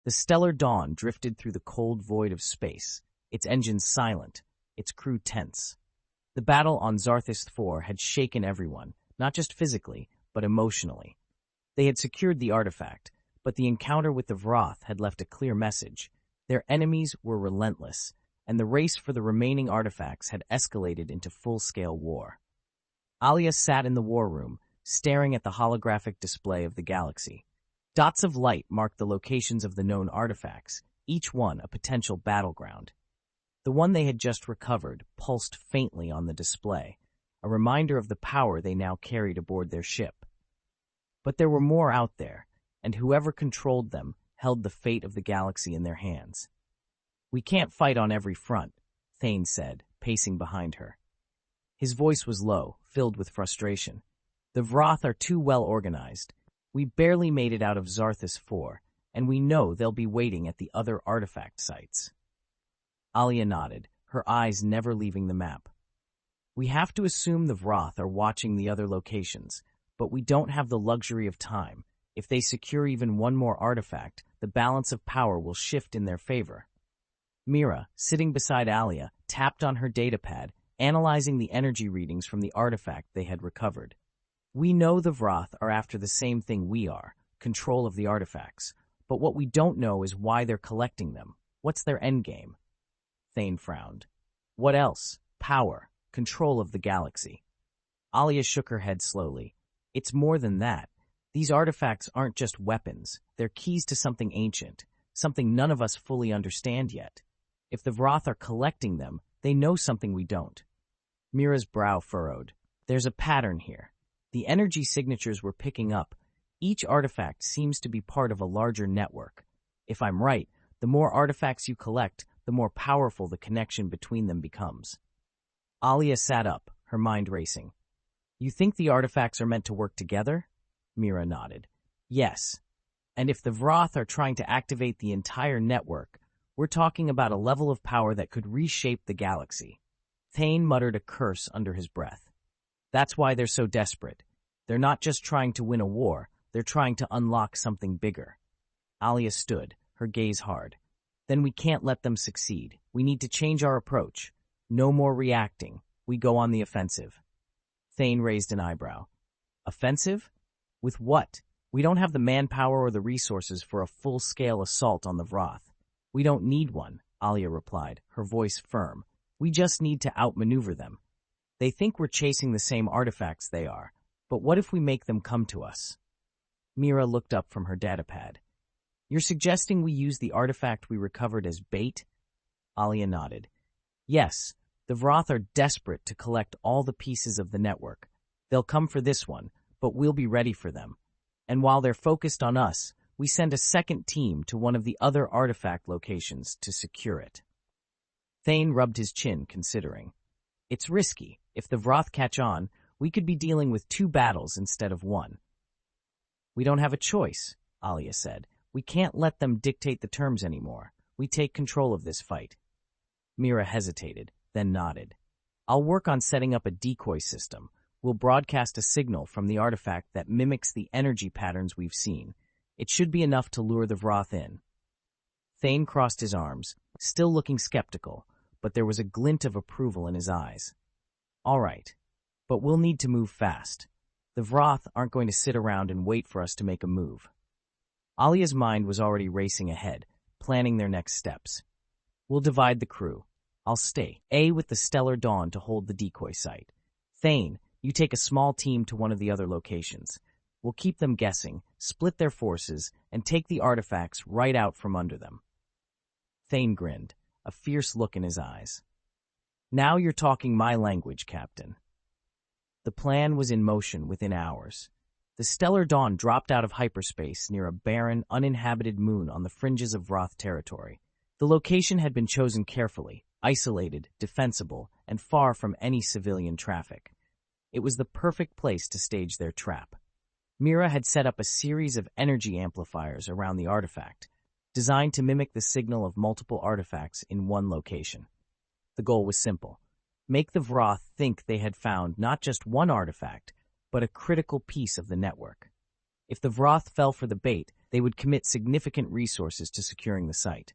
The stellar dawn drifted through the cold void of space, its engines silent, its crew tense. The battle on Zarthis IV had shaken everyone, not just physically, but emotionally. They had secured the artifact, but the encounter with the Vraath had left a clear message. Their enemies were relentless, and the race for the remaining artifacts had escalated into full-scale war. Alya sat in the war room, staring at the holographic display of the galaxy. Dots of light marked the locations of the known artifacts, each one a potential battleground. The one they had just recovered pulsed faintly on the display, a reminder of the power they now carried aboard their ship. But there were more out there, and whoever controlled them held the fate of the galaxy in their hands. "We can't fight on every front," Thane said, pacing behind her. His voice was low, filled with frustration. "The Vraath are too well organized. We barely made it out of Zarthis IV, and we know they'll be waiting at the other artifact sites." Alya nodded, her eyes never leaving the map. "We have to assume the Vraath are watching the other locations, but we don't have the luxury of time. If they secure even one more artifact, the balance of power will shift in their favor." Mira, sitting beside Alya, tapped on her datapad, analyzing the energy readings from the artifact they had recovered. "We know the Vraath are after the same thing we are, control of the artifacts, but what we don't know is why they're collecting them. What's their endgame?" Thane frowned. "What else? Power, control of the galaxy." Alya shook her head slowly. "It's more than that. These artifacts aren't just weapons, they're keys to something ancient, something none of us fully understand yet. If the Vraath are collecting them, they know something we don't." Mira's brow furrowed. "There's a pattern here. The energy signatures we're picking up, each artifact seems to be part of a larger network. If I'm right, the more artifacts you collect, the more powerful the connection between them becomes." Alya sat up, her mind racing. "You think the artifacts are meant to work together?" Mira nodded. "Yes. And if the Vraath are trying to activate the entire network, we're talking about a level of power that could reshape the galaxy." Thane muttered a curse under his breath. "That's why they're so desperate. They're not just trying to win a war, they're trying to unlock something bigger." Alya stood, her gaze hard. "Then we can't let them succeed. We need to change our approach. No more reacting. We go on the offensive." Thane raised an eyebrow. "Offensive? With what? We don't have the manpower or the resources for a full-scale assault on the Vraath." "We don't need one," Alya replied, her voice firm. "We just need to outmaneuver them. They think we're chasing the same artifacts they are, but what if we make them come to us?" Mira looked up from her datapad. "You're suggesting we use the artifact we recovered as bait?" Alya nodded. "Yes, the Vraath are desperate to collect all the pieces of the network. They'll come for this one, but we'll be ready for them. And while they're focused on us, we send a second team to one of the other artifact locations to secure it." Thane rubbed his chin, considering. "It's risky. If the Vraath catch on, we could be dealing with 2 battles instead of 1. "We don't have a choice," Alya said. "We can't let them dictate the terms anymore. We take control of this fight." Mira hesitated, then nodded. "I'll work on setting up a decoy system. We'll broadcast a signal from the artifact that mimics the energy patterns we've seen. It should be enough to lure the Vraath in." Thane crossed his arms, still looking skeptical, but there was a glint of approval in his eyes. "All right, but we'll need to move fast. The Vraath aren't going to sit around and wait for us to make a move." Alya's mind was already racing ahead, planning their next steps. "We'll divide the crew. I'll stay with the Stellar Dawn to hold the decoy site. Thane, you take a small team to one of the other locations. We'll keep them guessing, split their forces, and take the artifacts right out from under them." Thane grinned, a fierce look in his eyes. "Now you're talking my language, Captain." The plan was in motion within hours. The Stellar Dawn dropped out of hyperspace near a barren, uninhabited moon on the fringes of Vraath territory. The location had been chosen carefully, isolated, defensible, and far from any civilian traffic. It was the perfect place to stage their trap. Mira had set up a series of energy amplifiers around the artifact, designed to mimic the signal of multiple artifacts in one location. The goal was simple: make the Vraath think they had found not just one artifact, but a critical piece of the network. If the Vraath fell for the bait, They would commit significant resources to securing the site.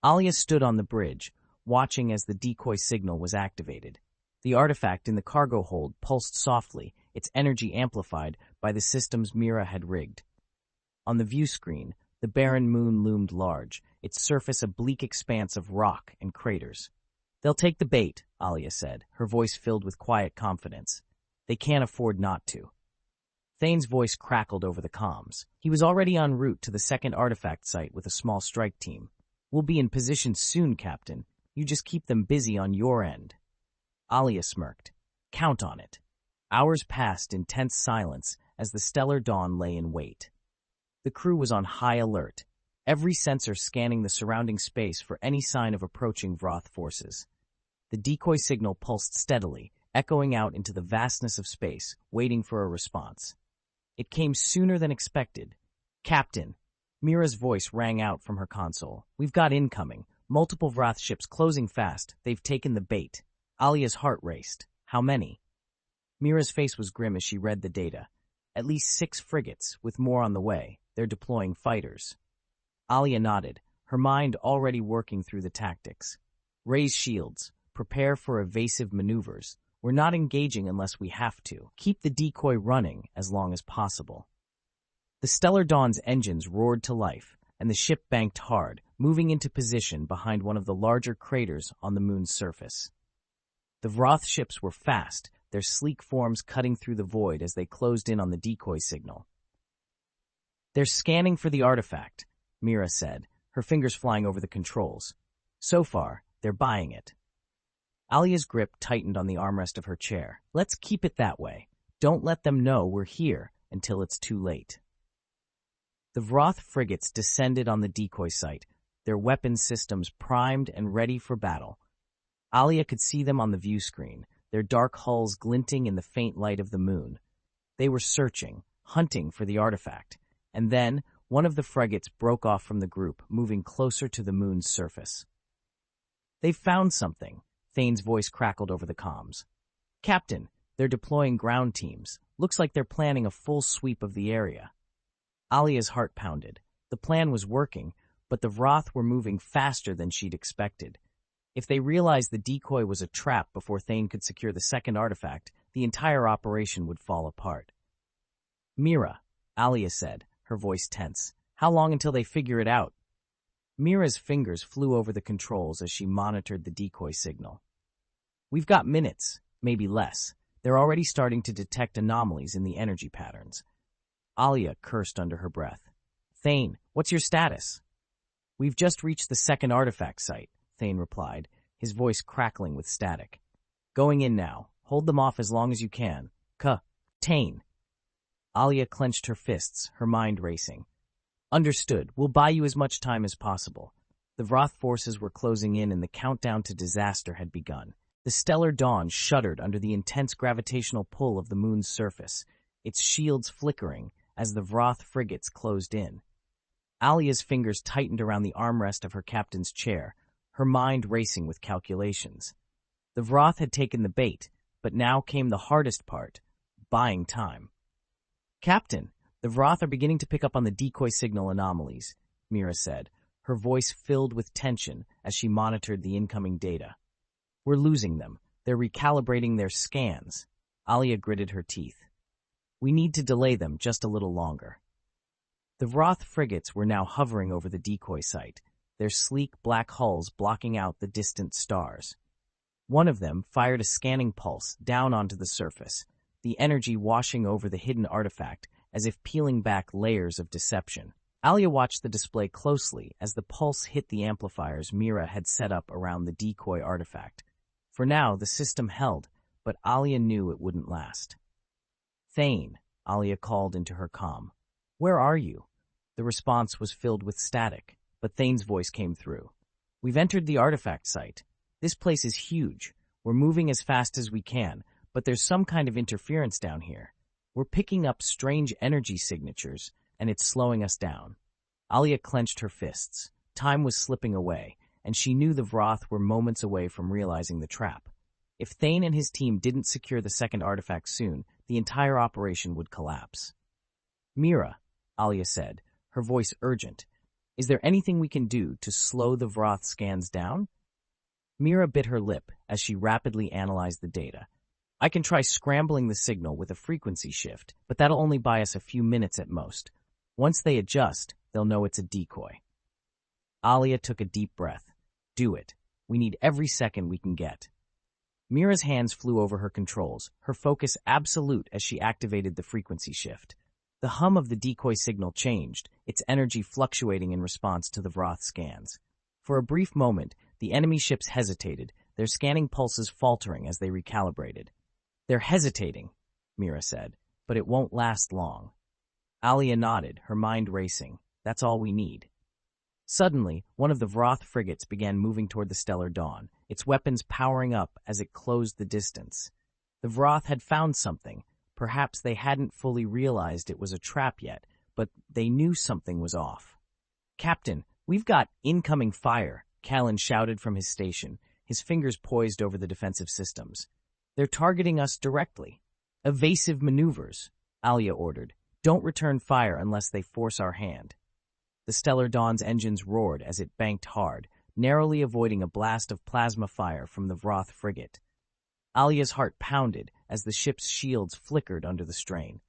Alya stood on the bridge, watching as the decoy signal was activated. The artifact in the cargo hold pulsed softly, its energy amplified by the systems Mira had rigged. On the view screen, the barren moon loomed large, its surface a bleak expanse of rock and craters. "They'll take the bait," Alya said, her voice filled with quiet confidence. "They can't afford not to." Thane's voice crackled over the comms. He was already en route to the second artifact site with a small strike team. "We'll be in position soon, Captain. You just keep them busy on your end." Alya smirked. "Count on it." Hours passed in tense silence as the stellar dawn lay in wait. The crew was on high alert, every sensor scanning the surrounding space for any sign of approaching Vraath forces. The decoy signal pulsed steadily, echoing out into the vastness of space, waiting for a response. It came sooner than expected. "Captain," Mira's voice rang out from her console. "We've got incoming. Multiple Vraath ships closing fast. They've taken the bait." Alya's heart raced. "How many?" Mira's face was grim as she read the data. "At least 6 frigates, with more on the way. They're deploying fighters." Alya nodded, her mind already working through the tactics. "Raise shields. Prepare for evasive maneuvers. We're not engaging unless we have to. Keep the decoy running as long as possible." The Stellar Dawn's engines roared to life, and the ship banked hard, moving into position behind one of the larger craters on the moon's surface. The Vraath ships were fast, their sleek forms cutting through the void as they closed in on the decoy signal. "They're scanning for the artifact," Mira said, her fingers flying over the controls. "So far, they're buying it." Alya's grip tightened on the armrest of her chair. "Let's keep it that way. Don't let them know we're here until it's too late." The Vraath frigates descended on the decoy site, their weapon systems primed and ready for battle. Alya could see them on the view screen, their dark hulls glinting in the faint light of the moon. They were searching, hunting for the artifact, and then one of the frigates broke off from the group, moving closer to the moon's surface. "They've found something," Thane's voice crackled over the comms. "Captain, they're deploying ground teams. Looks like they're planning a full sweep of the area." Alya's heart pounded. The plan was working, but the Vraath were moving faster than she'd expected. If they realized the decoy was a trap before Thane could secure the second artifact, the entire operation would fall apart. "Mira," Alya said, her voice tense. "How long until they figure it out?" Mira's fingers flew over the controls as she monitored the decoy signal. "We've got minutes, maybe less. They're already starting to detect anomalies in the energy patterns." Alya cursed under her breath. "Thane, what's your status?" "We've just reached the second artifact site," Thane replied, his voice crackling with static. "Going in now. Hold them off as long as you can. Tane." Alya clenched her fists, her mind racing. "Understood. We'll buy you as much time as possible." The Vraath forces were closing in and the countdown to disaster had begun. The stellar dawn shuddered under the intense gravitational pull of the moon's surface, its shields flickering as the Vraath frigates closed in. Alya's fingers tightened around the armrest of her captain's chair, her mind racing with calculations. The Vraath had taken the bait, but now came the hardest part, buying time. "Captain, the Vraath are beginning to pick up on the decoy signal anomalies," Mira said, her voice filled with tension as she monitored the incoming data. "We're losing them. They're recalibrating their scans." Alya gritted her teeth. "We need to delay them just a little longer." The Vraath frigates were now hovering over the decoy site, their sleek black hulls blocking out the distant stars. One of them fired a scanning pulse down onto the surface, the energy washing over the hidden artifact as if peeling back layers of deception. Alya watched the display closely as the pulse hit the amplifiers Mira had set up around the decoy artifact. For now, the system held, but Alya knew it wouldn't last. "Thane," Alya called into her comm. "Where are you?" The response was filled with static, but Thane's voice came through. "We've entered the artifact site. This place is huge. We're moving as fast as we can, but there's some kind of interference down here. We're picking up strange energy signatures, and it's slowing us down." Alya clenched her fists. Time was slipping away, and she knew the Vraath were moments away from realizing the trap. If Thane and his team didn't secure the second artifact soon, the entire operation would collapse. "Mira," Alya said, her voice urgent. Is there anything we can do to slow the Vraath scans down? Mira bit her lip as she rapidly analyzed the data. I can try scrambling the signal with a frequency shift, but that'll only buy us a few minutes at most. Once they adjust, they'll know it's a decoy. Alya took a deep breath. Do it. We need every second we can get. Mira's hands flew over her controls, her focus absolute as she activated the frequency shift. The hum of the decoy signal changed, its energy fluctuating in response to the Vraath scans. For a brief moment, the enemy ships hesitated, their scanning pulses faltering as they recalibrated. They're hesitating, Mira said, but it won't last long. Alya nodded, her mind racing. That's all we need. Suddenly, one of the Vraath frigates began moving toward the stellar dawn, its weapons powering up as it closed the distance. The Vraath had found something. Perhaps they hadn't fully realized it was a trap yet, but they knew something was off. Captain, we've got incoming fire, Callan shouted from his station, his fingers poised over the defensive systems. They're targeting us directly. Evasive maneuvers, Alya ordered. Don't return fire unless they force our hand. The Stellar Dawn's engines roared as it banked hard, narrowly avoiding a blast of plasma fire from the Vraath frigate. Alya's heart pounded as the ship's shields flickered under the strain.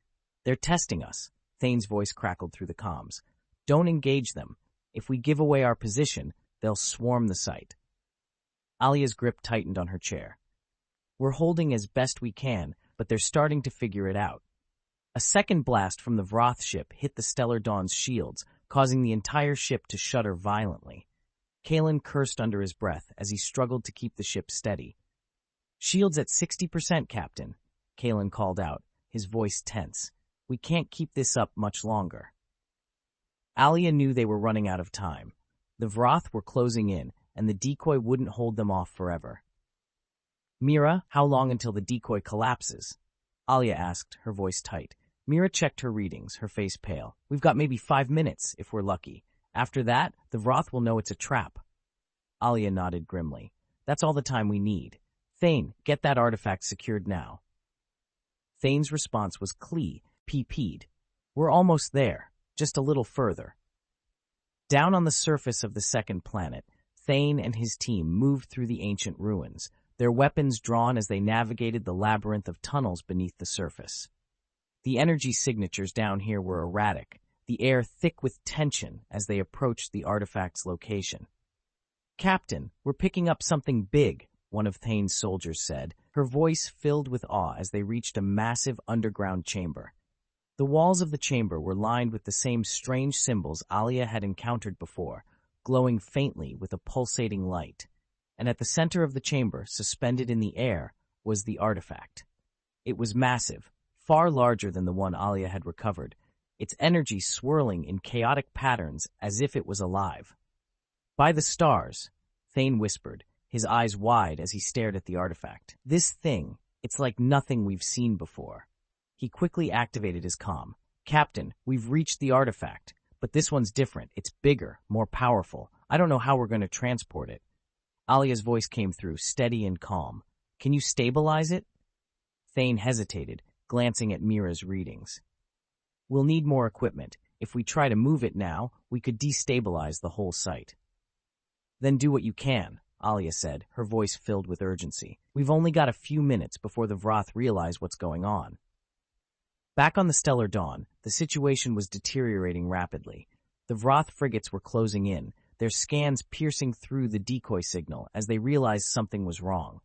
They're testing us, Thane's voice crackled through the comms. Don't engage them. If we give away our position, they'll swarm the site. Alya's grip tightened on her chair. We're holding as best we can, but they're starting to figure it out. A second blast from the Vraath ship hit the Stellar Dawn's shields, causing the entire ship to shudder violently. Callan cursed under his breath as he struggled to keep the ship steady. Shields at 60%, Captain, Callan called out, his voice tense. We can't keep this up much longer. Alya knew they were running out of time. The Vraath were closing in, and the decoy wouldn't hold them off forever. Mira, how long until the decoy collapses? Alya asked, her voice tight. Mira checked her readings, her face pale. We've got maybe 5 minutes, if we're lucky. After that, the Vraath will know it's a trap. Alya nodded grimly. That's all the time we need. Thane, get that artifact secured now. Thane's response was PP'd. We're almost there, just a little further. Down on the surface of the second planet, Thane and his team moved through the ancient ruins, their weapons drawn as they navigated the labyrinth of tunnels beneath the surface. The energy signatures down here were erratic, the air thick with tension as they approached the artifact's location. Captain, we're picking up something big, one of Thane's soldiers said, her voice filled with awe as they reached a massive underground chamber. The walls of the chamber were lined with the same strange symbols Alya had encountered before, glowing faintly with a pulsating light. And at the center of the chamber, suspended in the air, was the artifact. It was massive, far larger than the one Alya had recovered, its energy swirling in chaotic patterns as if it was alive. By the stars, Thane whispered, his eyes wide as he stared at the artifact. This thing, it's like nothing we've seen before. He quickly activated his comm. Captain, we've reached the artifact, but this one's different. It's bigger, more powerful. I don't know how we're going to transport it. Alya's voice came through, steady and calm. Can you stabilize it? Thane hesitated, glancing at Mira's readings. We'll need more equipment. If we try to move it now, we could destabilize the whole site. Then do what you can, Alya said, her voice filled with urgency. We've only got a few minutes before the Vraath realize what's going on. Back on the Stellar Dawn, the situation was deteriorating rapidly. The Vraath frigates were closing in, their scans piercing through the decoy signal as they realized something was wrong.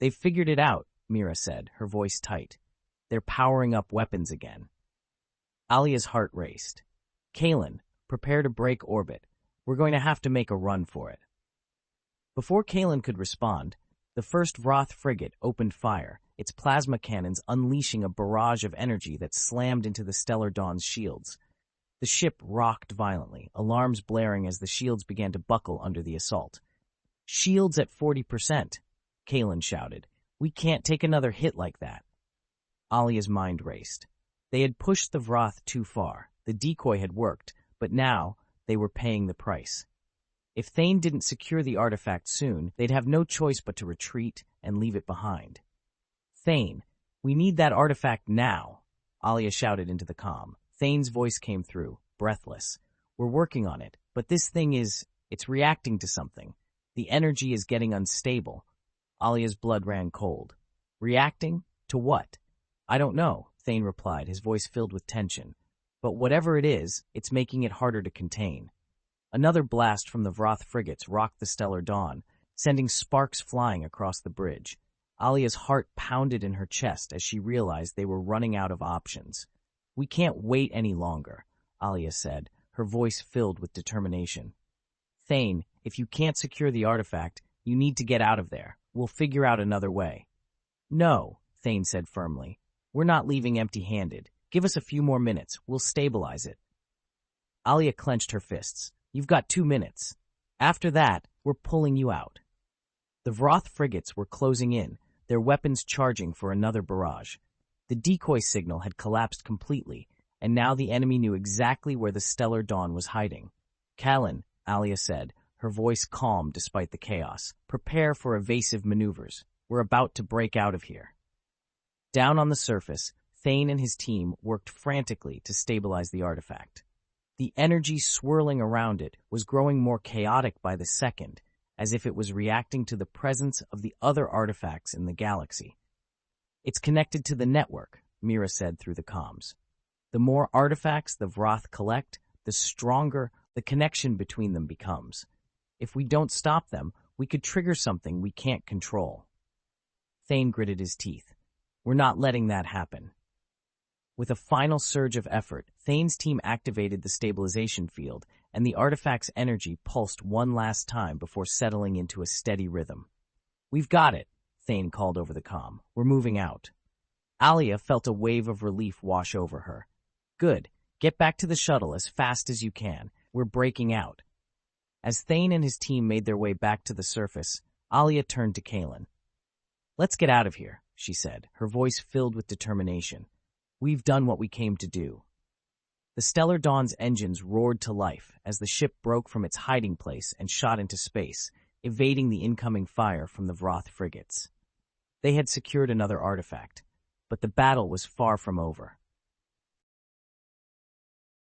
They've figured it out, Mira said, her voice tight. They're powering up weapons again. Alya's heart raced. Callan, prepare to break orbit. We're going to have to make a run for it. Before Callan could respond, the first Vraath frigate opened fire, its plasma cannons unleashing a barrage of energy that slammed into the Stellar Dawn's shields. The ship rocked violently, alarms blaring as the shields began to buckle under the assault. Shields at 40%, Callan shouted. We can't take another hit like that. Alya's mind raced. They had pushed the Vraath too far. The decoy had worked, but now they were paying the price. If Thane didn't secure the artifact soon, they'd have no choice but to retreat and leave it behind. Thane, we need that artifact now, Alya shouted into the comm. Thane's voice came through, breathless. We're working on it, but this thing it's reacting to something. The energy is getting unstable. Alya's blood ran cold. Reacting? To what? I don't know, Thane replied, his voice filled with tension. But whatever it is, it's making it harder to contain. Another blast from the Vraath frigates rocked the stellar dawn, sending sparks flying across the bridge. Alya's heart pounded in her chest as she realized they were running out of options. We can't wait any longer, Alya said, her voice filled with determination. Thane, if you can't secure the artifact, you need to get out of there. We'll figure out another way. No, Thane said firmly. We're not leaving empty-handed. Give us a few more minutes. We'll stabilize it. Alya clenched her fists. You've got 2 minutes. After that, we're pulling you out. The Vraath frigates were closing in, their weapons charging for another barrage. The decoy signal had collapsed completely, and now the enemy knew exactly where the stellar dawn was hiding. Callan, Alya said, her voice calm despite the chaos. Prepare for evasive maneuvers. We're about to break out of here. Down on the surface, Thane and his team worked frantically to stabilize the artifact. The energy swirling around it was growing more chaotic by the second, as if it was reacting to the presence of the other artifacts in the galaxy. It's connected to the network, Mira said through the comms. The more artifacts the Vraath collect, the stronger the connection between them becomes. If we don't stop them, we could trigger something we can't control. Thane gritted his teeth. We're not letting that happen. With a final surge of effort, Thane's team activated the stabilization field, and the artifact's energy pulsed one last time before settling into a steady rhythm. We've got it, Thane called over the comm. We're moving out. Alya felt a wave of relief wash over her. Good. Get back to the shuttle as fast as you can. We're breaking out. As Thane and his team made their way back to the surface, Alya turned to Callan. Let's get out of here, she said, her voice filled with determination. We've done what we came to do. The Stellar Dawn's engines roared to life as the ship broke from its hiding place and shot into space, evading the incoming fire from the Vraath frigates. They had secured another artifact, but the battle was far from over.